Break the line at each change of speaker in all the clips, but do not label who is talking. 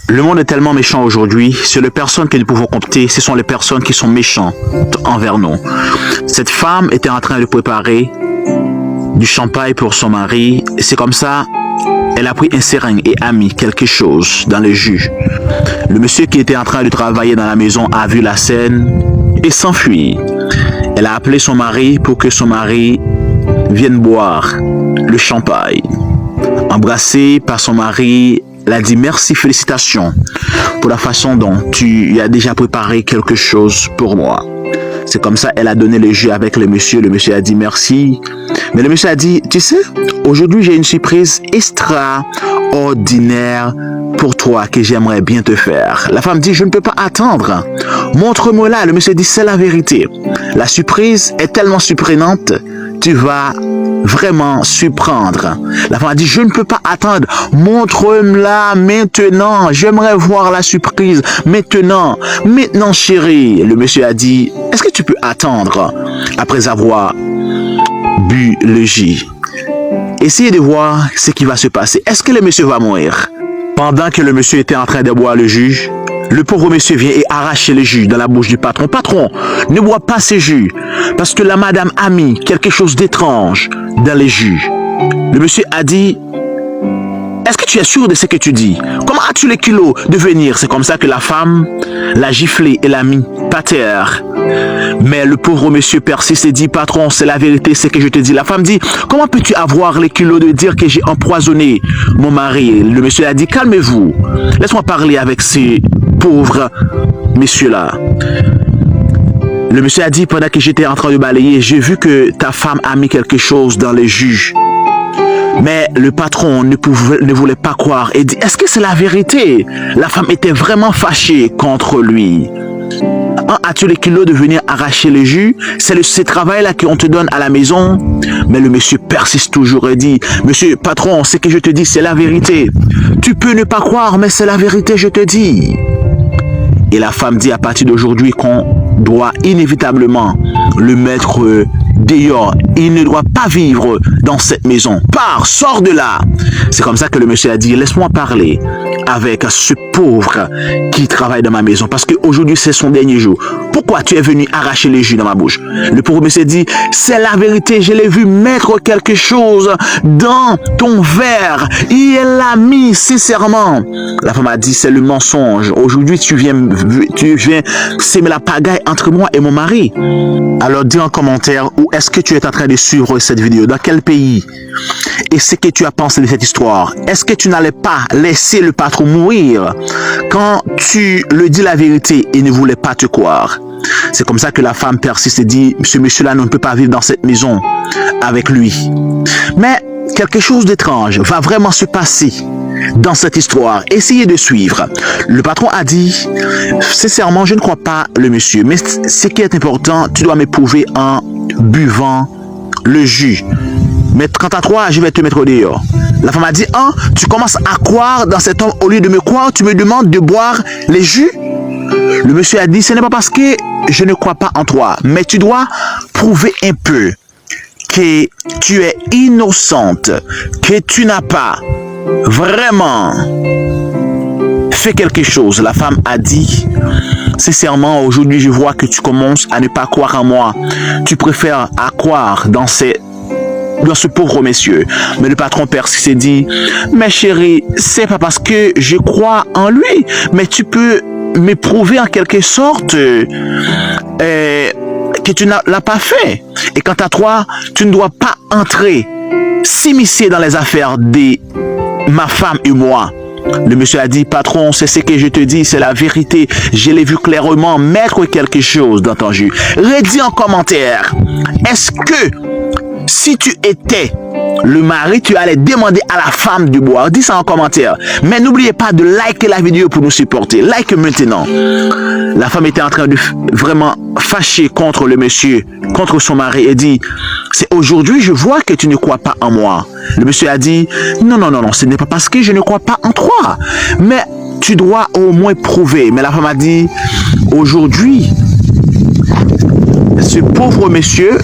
Le monde est tellement méchant aujourd'hui. Sur les personnes que nous pouvons compter, ce sont les personnes qui sont méchantes envers nous. Cette femme était en train de préparer du champagne pour son mari. C'est comme ça, elle a pris un seringue et a mis quelque chose dans le jus. Le monsieur qui était en train de travailler dans la maison a vu la scène et s'enfuit. Elle a appelé son mari pour que son mari vienne boire le champagne. Embrassée par son mari, elle a dit merci, félicitations pour la façon dont tu as déjà préparé quelque chose pour moi. C'est comme ça, elle a donné le jus avec le monsieur. Le monsieur a dit merci. Mais le monsieur a dit, tu sais, aujourd'hui j'ai une surprise extraordinaire pour toi que j'aimerais bien te faire. La femme dit, je ne peux pas attendre. Montre-moi là. Le monsieur dit, c'est la vérité. La surprise est tellement surprenante, tu vas vraiment surprendre. La femme a dit, je ne peux pas attendre. Montre-la maintenant. J'aimerais voir la surprise maintenant. Maintenant, chérie. Le monsieur a dit, est-ce que tu peux attendre après avoir bu le jus? Essayez de voir ce qui va se passer. Est-ce que le monsieur va mourir? Pendant que le monsieur était en train de boire le jus, le pauvre monsieur vient et arrache le jus dans la bouche du patron. Patron, ne bois pas ce jus, parce que la madame a mis quelque chose d'étrange dans le jus. Le monsieur a dit, est-ce que tu es sûr de ce que tu dis? Comment as-tu les kilos de venir? C'est comme ça que la femme l'a giflé et l'a mis par terre. Mais le pauvre monsieur persiste et dit, patron, c'est la vérité, c'est ce que je te dis. La femme dit, comment peux-tu avoir les kilos de dire que j'ai empoisonné mon mari? Le monsieur a dit, calmez-vous. Laisse-moi parler avec ces pauvres messieurs-là. Le monsieur a dit, pendant que j'étais en train de balayer, j'ai vu que ta femme a mis quelque chose dans le jus. Mais le patron ne voulait pas croire et dit, est-ce que c'est la vérité? La femme était vraiment fâchée contre lui. As-tu les kilos de venir arracher le jus? C'est ce travail-là qu'on te donne à la maison. Mais le monsieur persiste toujours et dit, monsieur patron, ce que je te dis, c'est la vérité. Tu peux ne pas croire, mais c'est la vérité, je te dis. Et la femme dit à partir d'aujourd'hui qu'on doit inévitablement le mettre dehors. Il ne doit pas vivre dans cette maison. Pars, sors de là. C'est comme ça que le monsieur a dit, laisse-moi parler avec ce pauvre qui travaille dans ma maison. Parce qu'aujourd'hui, c'est son dernier jour. Pourquoi tu es venu arracher les jus dans ma bouche? Le pauvre monsieur dit, c'est la vérité. Je l'ai vu mettre quelque chose dans ton verre. Et elle l'a mis sincèrement. La femme a dit, c'est le mensonge. Aujourd'hui, tu viens s'aimer la pagaille entre moi et mon mari. Alors, dis en commentaire où est-ce que tu es en train de suivre cette vidéo. Dans quel pays? Et ce que tu as pensé de cette histoire. Est-ce que tu n'allais pas laisser le patron mourir quand tu le dis la vérité et ne voulait pas te croire? C'est comme ça que la femme persiste et dit, ce monsieur-là ne peut pas vivre dans cette maison avec lui. Mais quelque chose d'étrange va vraiment se passer dans cette histoire. Essayez de suivre. Le patron a dit, sincèrement, je ne crois pas le monsieur, mais ce qui est important, tu dois me prouver en buvant le jus. Mais quant à toi, je vais te mettre dehors. La femme a dit, tu commences à croire dans cet homme, au lieu de me croire, tu me demandes de boire les jus? Le monsieur a dit, ce n'est pas parce que je ne crois pas en toi, mais tu dois prouver un peu que tu es innocente, que tu n'as pas vraiment fait quelque chose. La femme a dit, sincèrement, aujourd'hui, je vois que tu commences à ne pas croire en moi. Tu préfères à croire dans ce pauvre monsieur. Mais le patron persiste et dit, mais chérie, c'est pas parce que je crois en lui, mais tu peux me prouver en quelque sorte que tu ne l'as pas fait. Et quant à toi, tu ne dois pas entrer, s'immiscer dans les affaires de ma femme et moi. Le monsieur a dit, patron, c'est ce que je te dis, c'est la vérité. Je l'ai vu clairement mettre quelque chose dans ton jus. Redis en commentaire, est-ce que si tu étais le mari, tu allais demander à la femme de boire? Dis ça en commentaire. Mais n'oubliez pas de liker la vidéo pour nous supporter. Like maintenant. La femme était en train de vraiment fâcher contre le monsieur, contre son mari, et dit, c'est aujourd'hui je vois que tu ne crois pas en moi. Le monsieur a dit, non, ce n'est pas parce que je ne crois pas en toi, mais tu dois au moins prouver. Mais la femme a dit, aujourd'hui, ce pauvre monsieur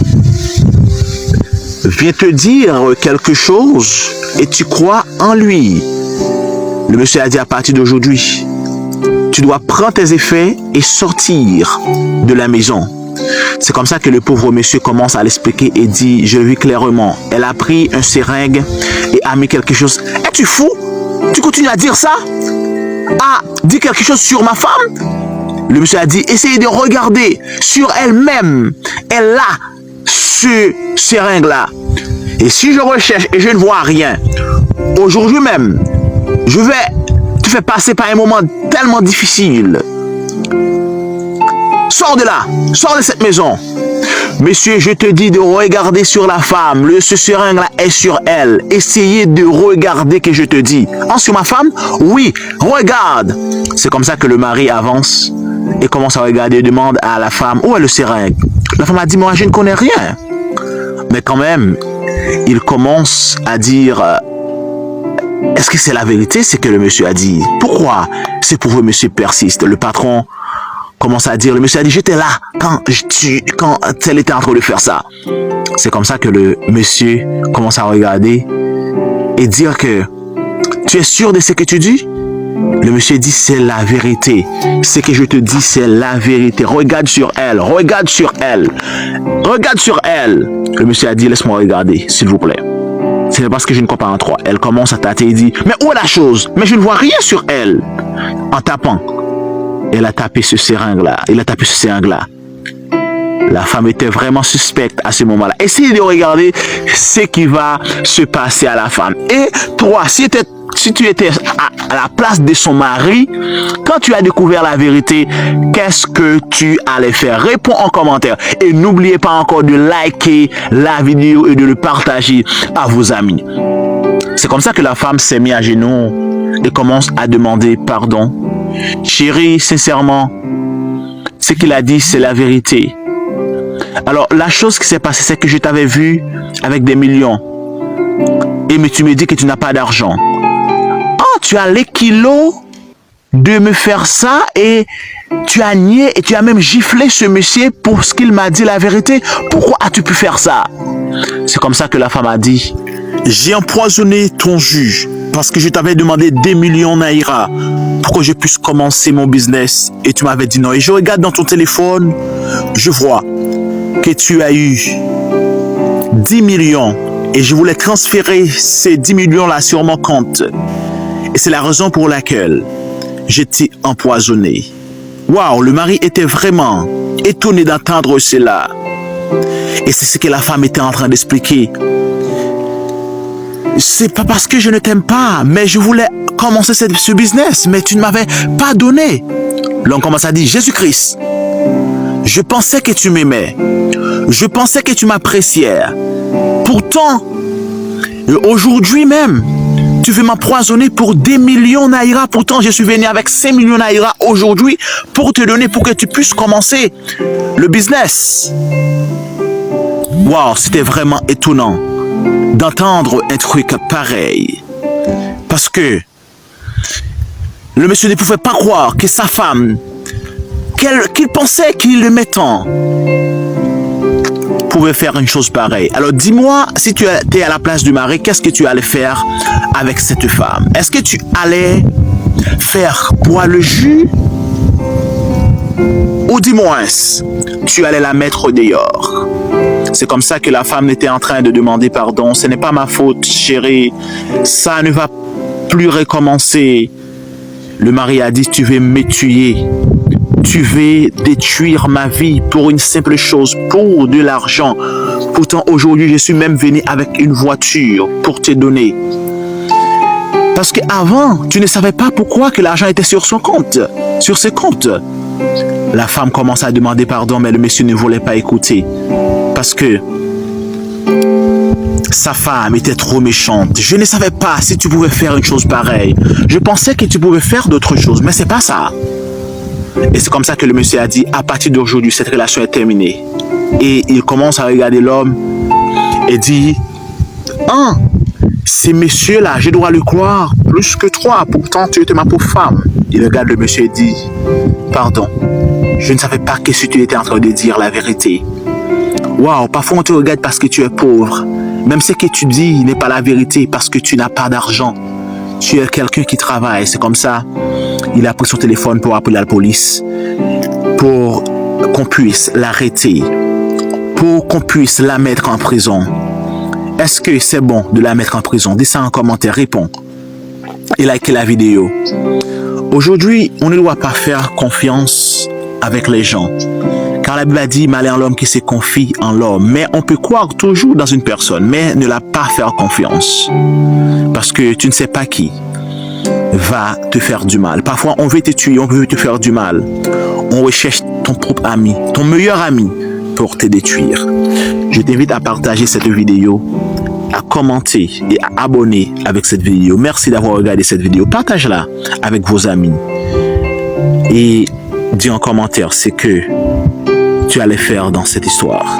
vient te dire quelque chose et tu crois en lui. Le monsieur a dit, à partir d'aujourd'hui, tu dois prendre tes effets et sortir de la maison. C'est comme ça que le pauvre monsieur commence à l'expliquer et dit, je le vis clairement. Elle a pris un seringue et a mis quelque chose. Es-tu fou? Tu continues à dire ça? Ah, dis quelque chose sur ma femme? Le monsieur a dit, essayez de regarder sur elle-même. Elle a ce seringue-là. Et si je recherche et je ne vois rien, aujourd'hui même, je vais te faire passer par un moment tellement difficile. Sors de là, sors de cette maison. Monsieur, je te dis de regarder sur la femme. Ce seringue-là est sur elle. Essayez de regarder que je te dis. Ah, sur ma femme? Oui, regarde. C'est comme ça que le mari avance et commence à regarder et demande à la femme, où est le seringue? La femme a dit, moi je ne connais rien. Mais quand même, il commence à dire, est-ce que c'est la vérité ce que le monsieur a dit? Pourquoi c'est pour vous, monsieur persiste? Le patron commence à dire, le monsieur a dit, j'étais là quand elle était en train de faire ça. C'est comme ça que le monsieur commence à regarder et dire que, tu es sûr de ce que tu dis? Le monsieur dit, c'est la vérité. Ce que je te dis, c'est la vérité. Regarde sur elle, regarde sur elle, regarde sur elle. Le monsieur a dit, laisse-moi regarder, s'il vous plaît. Ce n'est parce que je ne crois pas en toi. Elle commence à tâter et dit, mais où est la chose? Mais je ne vois rien sur elle. En tapant, elle a tapé ce seringue-là. Il a tapé ce seringue-là. La femme était vraiment suspecte à ce moment-là. Essayez de regarder ce qui va se passer à la femme. Et toi, si tu étais à la place de son mari, quand tu as découvert la vérité, qu'est-ce que tu allais faire? Réponds en commentaire. Et n'oubliez pas encore de liker la vidéo et de le partager à vos amis. C'est comme ça que la femme s'est mise à genoux et commence à demander pardon. Chérie, sincèrement, ce qu'il a dit, c'est la vérité. Alors, la chose qui s'est passée, c'est que je t'avais vu avec des millions. Mais tu me dis que tu n'as pas d'argent. Oh, tu as les kilos de me faire ça et tu as nié et tu as même giflé ce monsieur pour ce qu'il m'a dit la vérité. Pourquoi as-tu pu faire ça? C'est comme ça que la femme a dit, j'ai empoisonné ton jus parce que je t'avais demandé des millions naira pour que je puisse commencer mon business et tu m'avais dit non. Et je regarde dans ton téléphone, je vois que tu as eu 10 millions et je voulais transférer ces 10 millions-là sur mon compte. Et c'est la raison pour laquelle j'étais empoisonné. Waouh, le mari était vraiment étonné d'entendre cela. Et c'est ce que la femme était en train d'expliquer. C'est pas parce que je ne t'aime pas, mais je voulais commencer ce business, mais tu ne m'avais pas donné. L'homme commence à dire, Jésus-Christ, je pensais que tu m'aimais. Je pensais que tu m'appréciais. Pourtant, aujourd'hui même, tu veux m'empoisonner pour des millions naira. Pourtant, je suis venu avec 5 millions naira aujourd'hui pour te donner, pour que tu puisses commencer le business. Wow, c'était vraiment étonnant d'entendre un truc pareil. Parce que le monsieur ne pouvait pas croire que sa femme, qu'il pensait qu'il l'aimait tant, pouvait faire une chose pareille. Alors dis-moi, si tu étais à la place du mari, qu'est-ce que tu allais faire avec cette femme? Est-ce que tu allais faire boire le jus? Ou dis-moi, tu allais la mettre dehors? C'est comme ça que la femme était en train de demander pardon. Ce n'est pas ma faute, chérie. Ça ne va plus recommencer. Le mari a dit, tu veux me tuer. Tu veux détruire ma vie pour une simple chose, pour de l'argent. Pourtant, aujourd'hui, je suis même venu avec une voiture pour te donner. Parce qu'avant, tu ne savais pas pourquoi que l'argent était sur son compte, sur ses comptes. La femme commence à demander pardon, mais le monsieur ne voulait pas écouter. Parce que sa femme était trop méchante. Je ne savais pas si tu pouvais faire une chose pareille. Je pensais que tu pouvais faire d'autres choses, mais c'est pas ça. Et c'est comme ça que le monsieur a dit, à partir d'aujourd'hui, cette relation est terminée. Et il commence à regarder l'homme et dit, ah, ces messieurs-là, je dois le croire plus que toi. Pourtant, tu étais ma pauvre femme. Il regarde le monsieur et dit, pardon, je ne savais pas que si tu étais en train de dire la vérité. Waouh, parfois on te regarde parce que tu es pauvre. Même ce que tu dis n'est pas la vérité parce que tu n'as pas d'argent. Tu es quelqu'un qui travaille, c'est comme ça. il a pris son téléphone pour appeler la police, pour qu'on puisse l'arrêter, pour qu'on puisse la mettre en prison. Est-ce que c'est bon de la mettre en prison? Dis ça en commentaire, réponds. Et likez la vidéo. Aujourd'hui, on ne doit pas faire confiance avec les gens. Car la Bible a dit, malheur l'homme qui se confie en l'homme. Mais on peut croire toujours dans une personne, mais ne la pas faire confiance. Parce que tu ne sais pas qui va te faire du mal. Parfois, on veut te tuer, on veut te faire du mal. On recherche ton propre ami, ton meilleur ami pour te détruire. Je t'invite à partager cette vidéo, à commenter et à abonner avec cette vidéo. Merci d'avoir regardé cette vidéo. Partage-la avec vos amis. Et dis en commentaire ce que tu allais faire dans cette histoire.